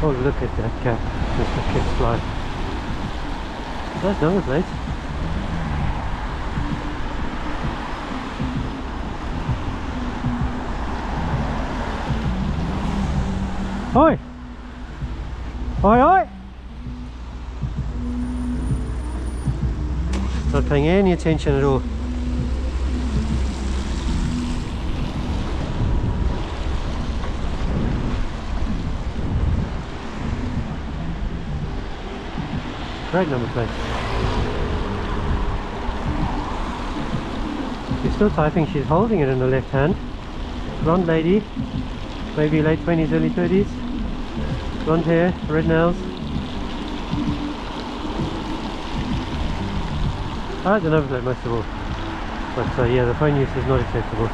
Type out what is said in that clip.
Oh, look at that cat, Mr. Kidfly. That's number plate. Oi! Oi, oi! Not paying any attention at all. Great number plate. She's still typing, she's holding it in the left hand. Blonde lady, maybe late 20s, early 30s. Blonde hair, red nails. I had the number plate most of all. But yeah, the phone use is not acceptable.